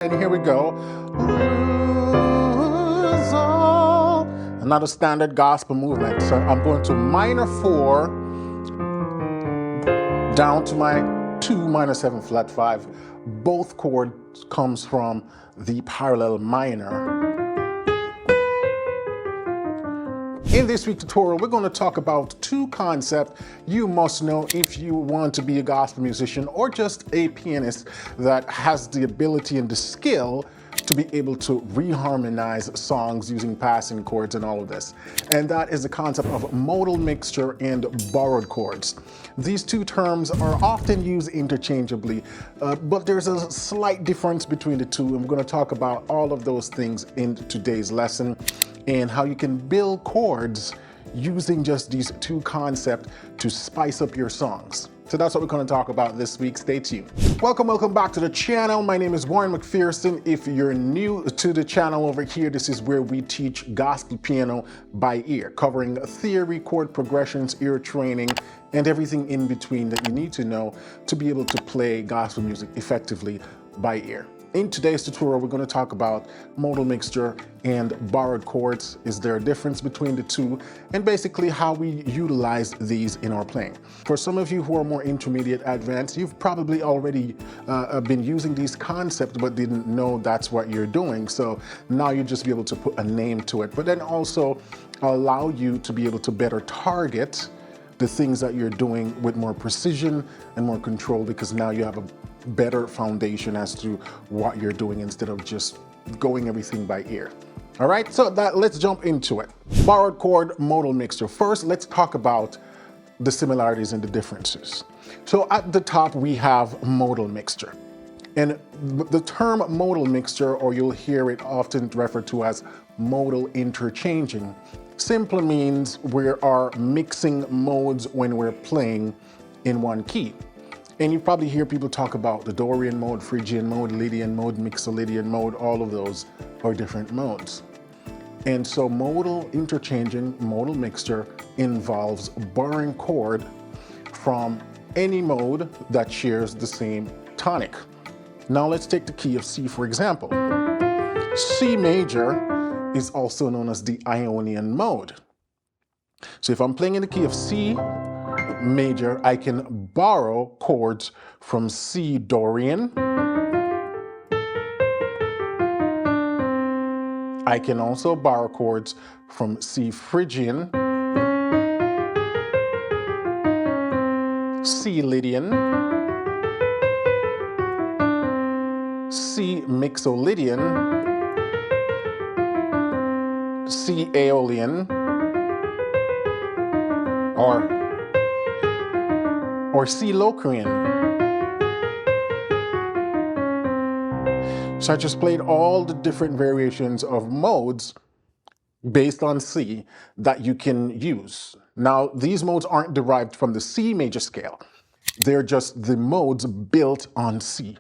And here we go. Lose all. Another standard gospel movement. So I'm going to minor 4 down to my 2 minor 7 flat 5. Both chords comes from the parallel minor. In this week's tutorial, we're going to talk about 2 concepts you must know if you want to be a gospel musician or just a pianist that has the ability and the skill to be able to reharmonize songs using passing chords and all of this. And that is the concept of modal mixture and borrowed chords. These 2 terms are often used interchangeably, but there's a slight difference between the 2, and we're going to talk about all of those things in today's lesson and how you can build chords using just these 2 concepts to spice up your songs. So that's what we're going to talk about this week. Stay tuned. Welcome back to the channel. My name is Warren McPherson. If you're new to the channel over here, this is where we teach gospel piano by ear, covering theory, chord progressions, ear training, and everything in between that you need to know to be able to play gospel music effectively by ear. In today's tutorial, we're going to talk about modal mixture and borrowed chords. Is there a difference between the 2? And basically how we utilize these in our playing. For some of you who are more intermediate advanced, you've probably already been using these concepts but didn't know that's what you're doing. So now you just be able to put a name to it, but then also allow you to be able to better target the things that you're doing with more precision and more control, because now you have a better foundation as to what you're doing instead of just going everything by ear. All right, so let's jump into it. Borrowed chord, modal mixture. First, let's talk about the similarities and the differences. So at the top, we have modal mixture. And the term modal mixture, or you'll hear it often referred to as modal interchanging, simply means we are mixing modes when we're playing in one key. And you probably hear people talk about the Dorian mode, Phrygian mode, Lydian mode, Mixolydian mode. All of those are different modes. And so modal interchanging, modal mixture involves borrowing chord from any mode that shares the same tonic. Now let's take the key of C, for example. C major is also known as the Ionian mode. So if I'm playing in the key of C major, I can borrow chords from C Dorian. I can also borrow chords from C Phrygian, C Lydian, C Mixolydian, C Aeolian, or C Locrian. So I just played all the different variations of modes based on C that you can use. Now, these modes aren't derived from the C major scale. They're just the modes built on C.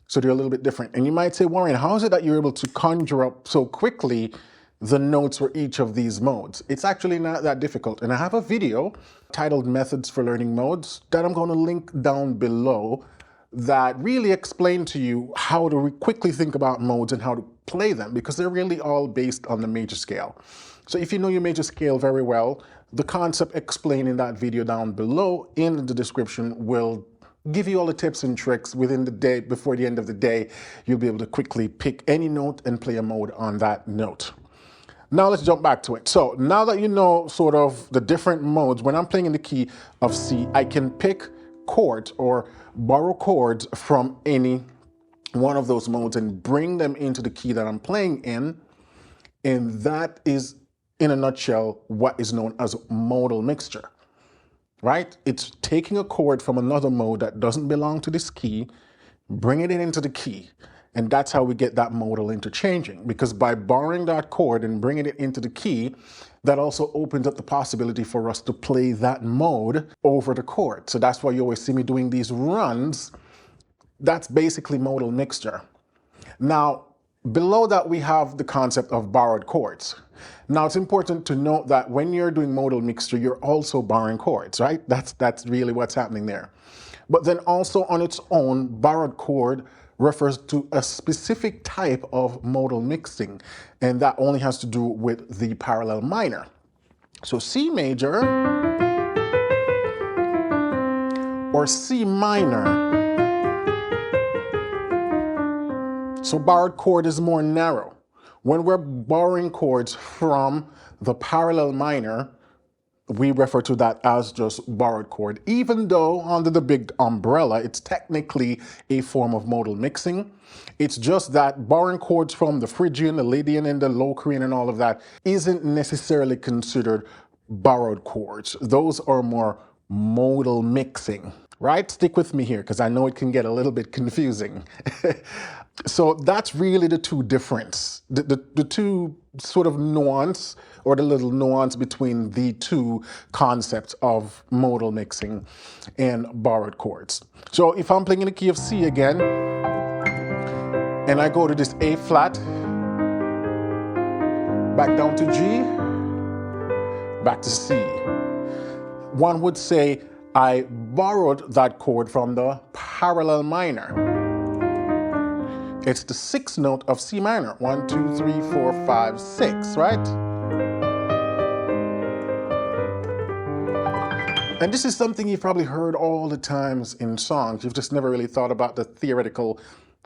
So they're a little bit different. And you might say, Warren, how is it that you're able to conjure up so quickly the notes for each of these modes? It's actually not that difficult. And I have a video titled Methods for Learning Modes that I'm going to link down below that really explain to you how to quickly think about modes and how to play them, because they're really all based on the major scale. So if you know your major scale very well, the concept explained in that video down below in the description will give you all the tips and tricks within the day. Before the end of the day, you'll be able to quickly pick any note and play a mode on that note. Now let's jump back to it. So now that you know sort of the different modes, when I'm playing in the key of C, I can pick chords or borrow chords from any one of those modes and bring them into the key that I'm playing in. And that is, in a nutshell, what is known as modal mixture, right? It's taking a chord from another mode that doesn't belong to this key, bringing it into the key. And that's how we get that modal interchanging, because by borrowing that chord and bringing it into the key, that also opens up the possibility for us to play that mode over the chord. So that's why you always see me doing these runs. That's basically modal mixture. Now, below that, we have the concept of borrowed chords. Now, it's important to note that when you're doing modal mixture, you're also borrowing chords, right? That's really what's happening there. But then also on its own, borrowed chord refers to a specific type of modal mixing, and that only has to do with the parallel minor. So C major or C minor. So borrowed chord is more narrow. When we're borrowing chords from the parallel minor, we refer to that as just borrowed chord, even though under the big umbrella, it's technically a form of modal mixing. It's just that borrowing chords from the Phrygian, the Lydian, and the Locrian and all of that isn't necessarily considered borrowed chords. Those are more modal mixing, right? Stick with me here, because I know it can get a little bit confusing. So that's really the two difference, the two sort of nuance, or the little nuance between the two concepts of modal mixing and borrowed chords. So if I'm playing in the key of C again, and I go to this A flat, back down to G, back to C, one would say I borrowed that chord from the parallel minor. It's the sixth note of C minor. 1, 2, 3, 4, 5, 6, right? And this is something you've probably heard all the times in songs. You've just never really thought about the theoretical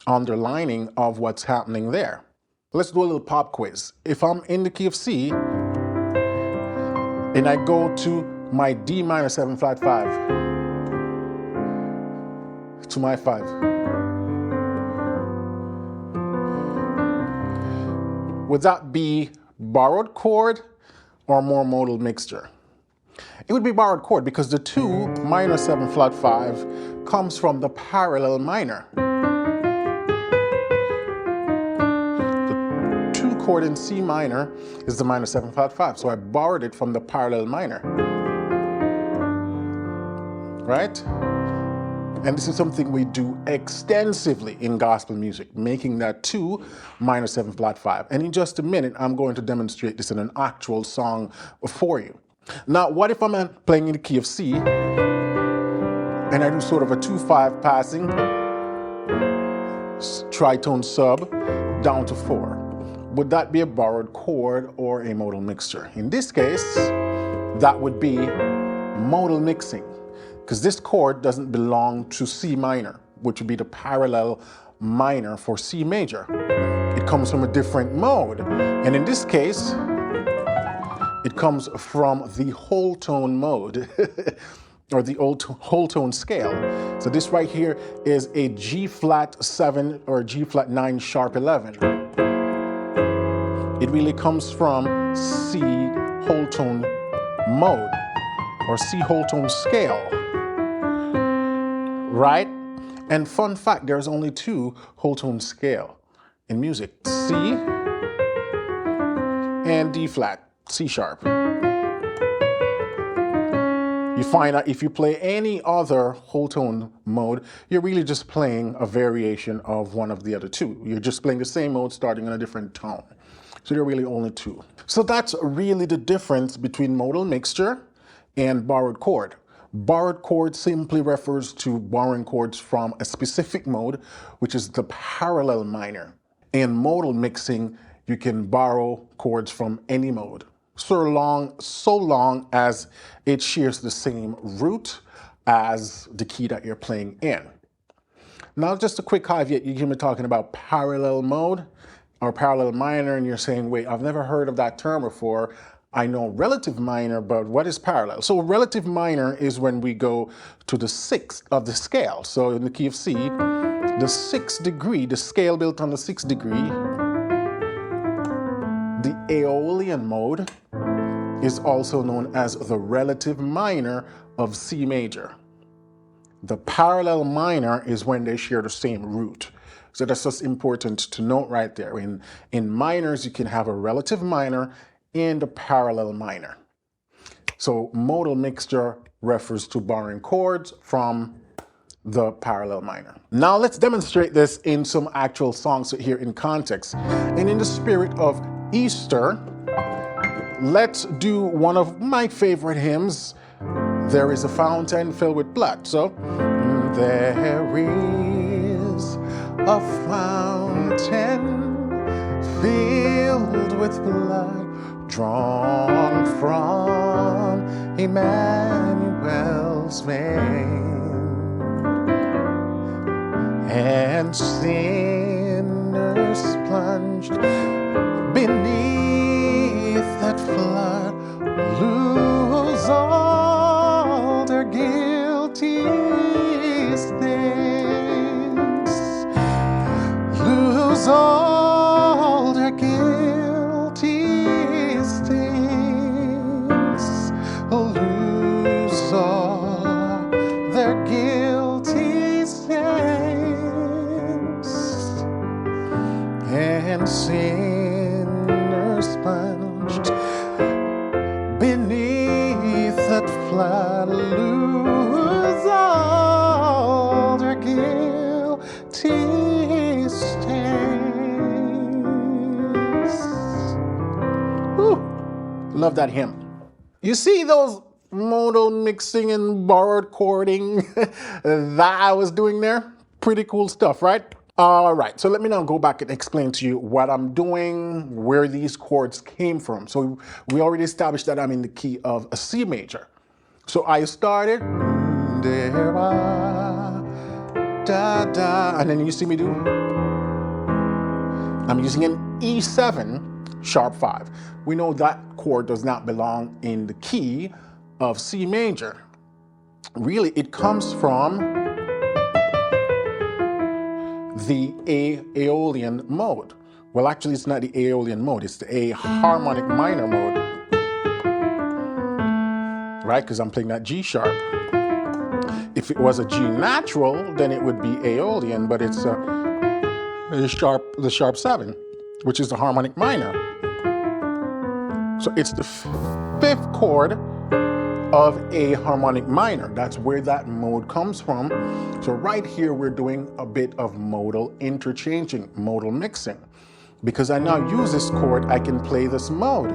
underlining of what's happening there. Let's do a little pop quiz. If I'm in the key of C and I go to my D minor 7 flat 5 to my 5, would that be borrowed chord or more modal mixture? It would be borrowed chord, because the 2 minor 7 flat 5 comes from the parallel minor. The 2 chord in C minor is the minor 7 flat 5, so I borrowed it from the parallel minor, right? And this is something we do extensively in gospel music, making that 2 minor 7 flat 5. And in just a minute, I'm going to demonstrate this in an actual song for you. Now, what if I'm playing in the key of C and I do sort of a 2-5 passing, tritone sub, down to 4? Would that be a borrowed chord or a modal mixture? In this case, that would be modal mixing, because this chord doesn't belong to C minor, which would be the parallel minor for C major. It comes from a different mode. And in this case, it comes from the whole tone mode, or the whole tone scale. So this right here is a G flat 7 or G flat 9 sharp 11. It really comes from C whole tone mode, or C whole tone scale, right? And fun fact, there's only 2 whole tone scale in music: C and D flat, C sharp. You find out if you play any other whole tone mode, you're really just playing a variation of one of the other 2. You're just playing the same mode starting on a different tone. So there are really only 2. So that's really the difference between modal mixture and borrowed chord. Borrowed chord simply refers to borrowing chords from a specific mode, which is the parallel minor. In modal mixing, you can borrow chords from any mode, so long as it shares the same root as the key that you're playing in. Now, just a quick caveat, you hear me talking about parallel mode or parallel minor, and you're saying, wait, I've never heard of that term before. I know relative minor, but what is parallel? So relative minor is when we go to the 6th of the scale. So in the key of C, the 6th degree, the scale built on the 6th degree, the Aeolian mode, is also known as the relative minor of C major. The parallel minor is when they share the same root. So that's just important to note right there. In minors, you can have a relative minor and a parallel minor. So modal mixture refers to borrowing chords from the parallel minor. Now let's demonstrate this in some actual songs here in context. And in the spirit of Easter, let's do one of my favorite hymns, There is a Fountain Filled with Blood. So, there is a fountain filled with blood drawn from Emmanuel's vein, and sinners plunged beneath that flood lose all their guilty stains, lose all their guilty stains, lose all their guilty stains, and sinners plunged beneath that flood lose all their guilty stains. Whew. Love that hymn. You see those modal mixing and borrowed chording that I was doing there? Pretty cool stuff, right? All right, so let me now go back and explain to you what I'm doing, where these chords came from. So we already established that I'm in the key of a C major. So I started, da, da, and then you see me do, I'm using an E7 sharp 5. We know that chord does not belong in the key of C major. Really, it comes from the Aeolian mode. Well, actually, it's not the Aeolian mode, it's the A harmonic minor mode, right? Because I'm playing that G sharp. If it was a G natural, then it would be Aeolian, but it's the sharp 7, which is the harmonic minor. So it's the fifth chord of a harmonic minor. That's where that mode comes from. So right here, we're doing a bit of modal interchanging, modal mixing. Because I now use this chord, I can play this mode.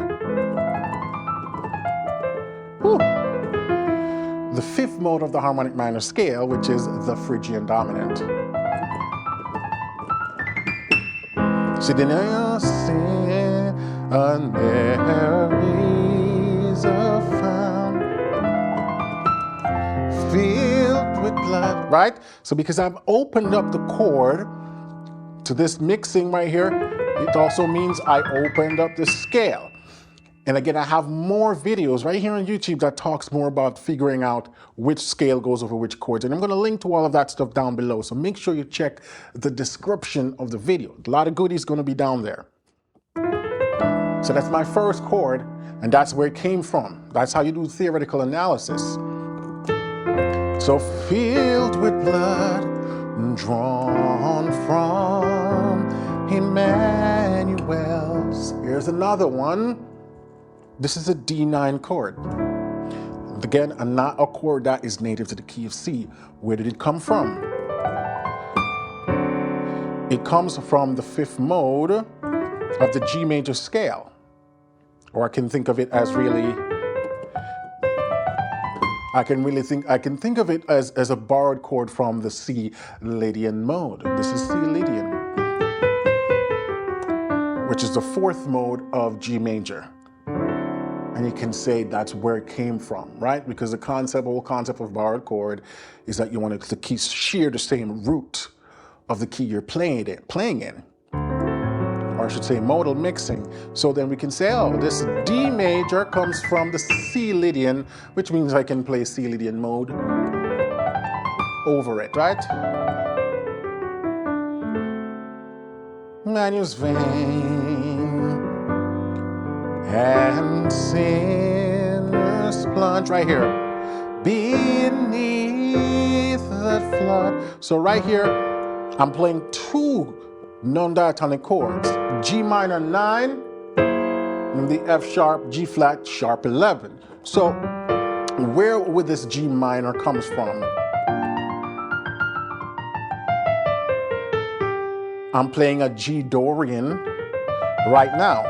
Whew. The fifth mode of the harmonic minor scale, which is the Phrygian dominant. See, then I sing, and there is a fountain filled with blood, right? So because I've opened up the chord to this mixing right here, it also means I opened up the scale. And again, I have more videos right here on YouTube that talks more about figuring out which scale goes over which chords. And I'm going to link to all of that stuff down below. So make sure you check the description of the video. A lot of goodies going to be down there. So that's my first chord, and that's where it came from. That's how you do theoretical analysis. So filled with blood, drawn from Emmanuel's. Here's another one. This is a D9 chord. Again, not a chord that is native to the key of C. Where did it come from? It comes from the fifth mode of the G major scale. Or I can think of it as really, I can think of it as a borrowed chord from the C Lydian mode. This is C Lydian, which is the fourth mode of G major. And you can say that's where it came from, right? Because the whole concept of borrowed chord is that you want the keys share the same root of the key you're playing in. Or I should say modal mixing. So then we can say, oh, this D major comes from the C Lydian, which means I can play C Lydian mode over it, right? Emmanuel's vein, and sinners plunge right here beneath that flood. So right here, I'm playing two non-diatonic chords, G minor 9 and the F sharp, G flat, sharp 11. So where would this G minor comes from? I'm playing a G Dorian right now.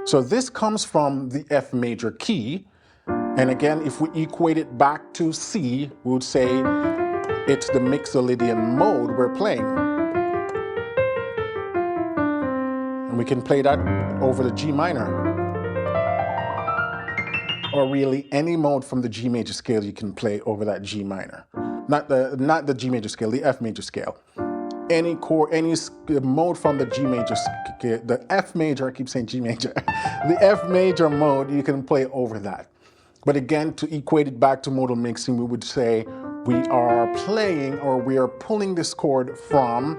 So this comes from the F major key. And again, if we equate it back to C, we would say it's the Mixolydian mode we're playing. And we can play that over the G minor. Or really any mode from the G major scale you can play over that G minor. Not the G major scale, the F major scale. Any chord, any mode from the G major scale, the F major, I keep saying G major, the F major mode, you can play over that. But again, to equate it back to modal mixing, we would say we are playing or we are pulling this chord from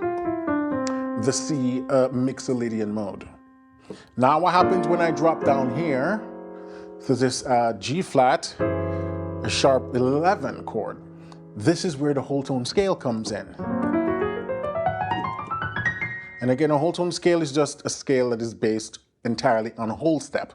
the C Lydian mode. Now what happens when I drop down here to this G flat, a sharp 11 chord? This is where the whole tone scale comes in. And again, a whole tone scale is just a scale that is based entirely on a whole step.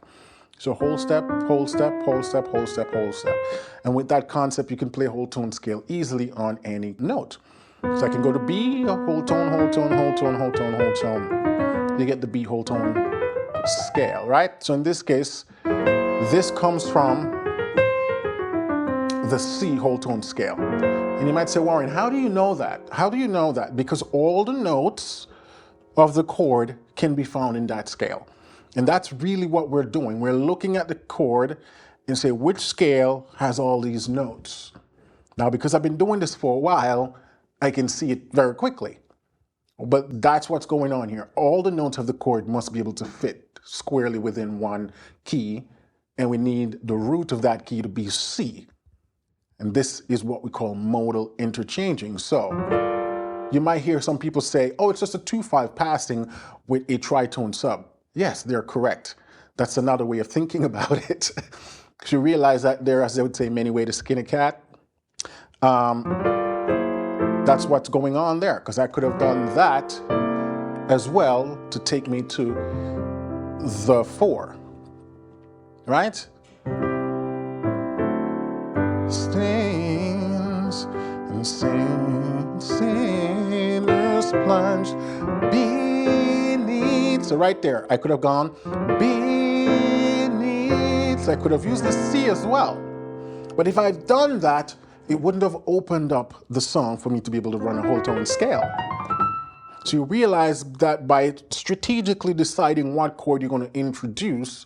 So whole step, whole step, whole step, whole step, whole step. And with that concept, you can play a whole tone scale easily on any note. So I can go to B, a whole tone, whole tone, whole tone, whole tone, whole tone. You get the B whole tone scale, right? So in this case, this comes from the C whole tone scale. And you might say, Warren, how do you know that? How do you know that? Because all the notes of the chord can be found in that scale. And that's really what we're doing. We're looking at the chord and say, which scale has all these notes? Now, because I've been doing this for a while, I can see it very quickly. But that's what's going on here. All the notes of the chord must be able to fit squarely within one key, and we need the root of that key to be C. And this is what we call modal interchanging. So you might hear some people say, oh, it's just a 2/5 passing with a tritone sub. Yes, they're correct. That's another way of thinking about it. Because you realize that there are, as they would say, many ways to skin a cat. That's what's going on there, because I could have done that as well to take me to the 4, right? Stains and sinners plunged beneath. So right there, I could have gone beneath. So I could have used the C as well. But if I've done that, it wouldn't have opened up the song for me to be able to run a whole tone scale. So you realize that by strategically deciding what chord you're going to introduce,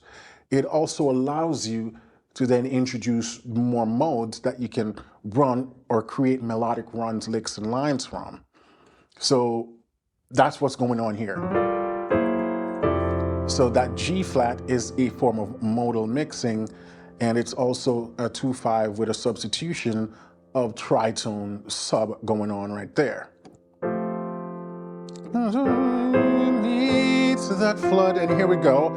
it also allows you to then introduce more modes that you can run or create melodic runs, licks, and lines from. So that's what's going on here. So that G flat is a form of modal mixing, and it's also a 2/5 with a substitution of tritone sub going on right there. Needs that flood, and here we go.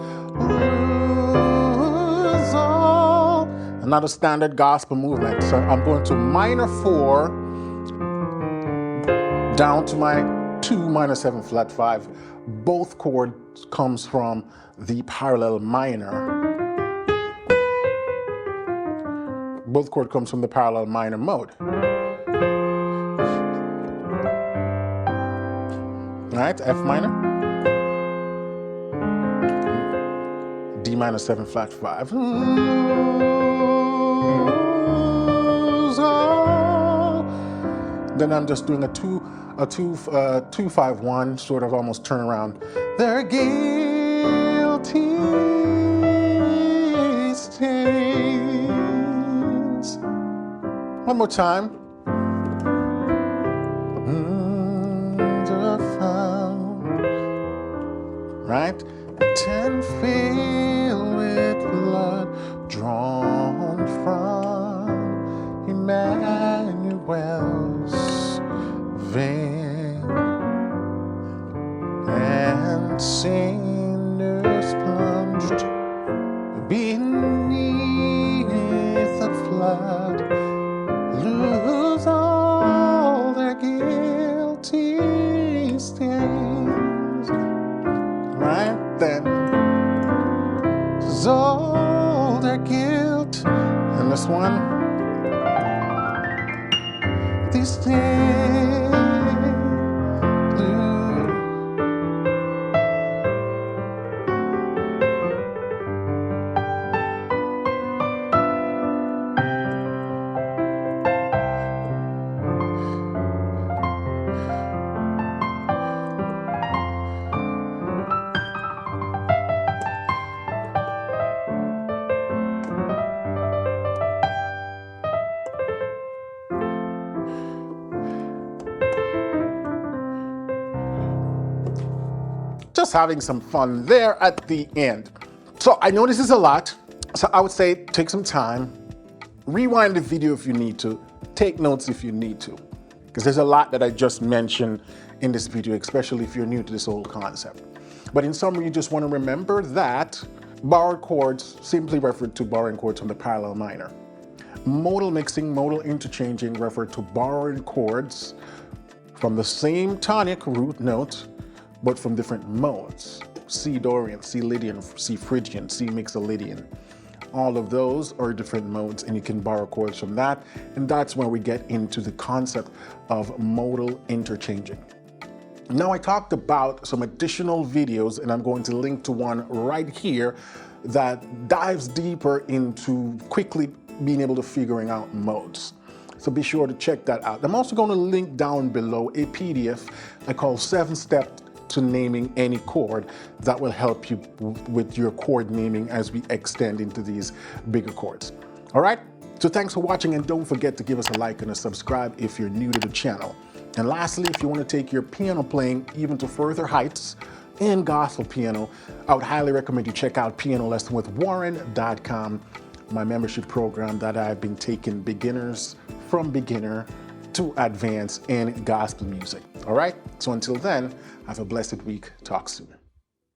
Lose all. Another standard gospel movement. So I'm going to minor 4 down to my 2 minor 7 flat 5. Both chords comes from the parallel minor. Both chord comes from the parallel minor mode. Right, F minor, D minor 7 flat 5. Then I'm just doing a 2-5-1 sort of almost turnaround. They're guilty stains. One more time. Right? 10 filled with blood drawn from Emmanuel's vein, and sinners plunged beneath the flood lose all their guilty stains. Right then, all their guilt, and this one, these things. just having some fun there at the end. So I know this is a lot, so I would say take some time, rewind the video if you need to, take notes if you need to, because there's a lot that I just mentioned in this video, especially if you're new to this whole concept. But in summary, you just want to remember that borrowed chords simply refer to borrowing chords from the parallel minor. Modal mixing, modal interchanging refer to borrowing chords from the same tonic root note, but from different modes. C Dorian, C Lydian, C Phrygian, C Mixolydian. All of those are different modes, and you can borrow chords from that. And that's when we get into the concept of modal interchanging. Now I talked about some additional videos, and I'm going to link to one right here that dives deeper into quickly being able to figuring out modes. So be sure to check that out. I'm also going to link down below a PDF I call 7 Steps to Naming Any Chord that will help you with your chord naming as we extend into these bigger chords. All right, so thanks for watching, and don't forget to give us a like and a subscribe if you're new to the channel. And lastly, if you want to take your piano playing even to further heights in gospel piano, I would highly recommend you check out pianolessonwithwarren.com, my membership program that I've been taking beginners from beginner to advance in gospel music. All right, so until then, have a blessed week. Talk soon.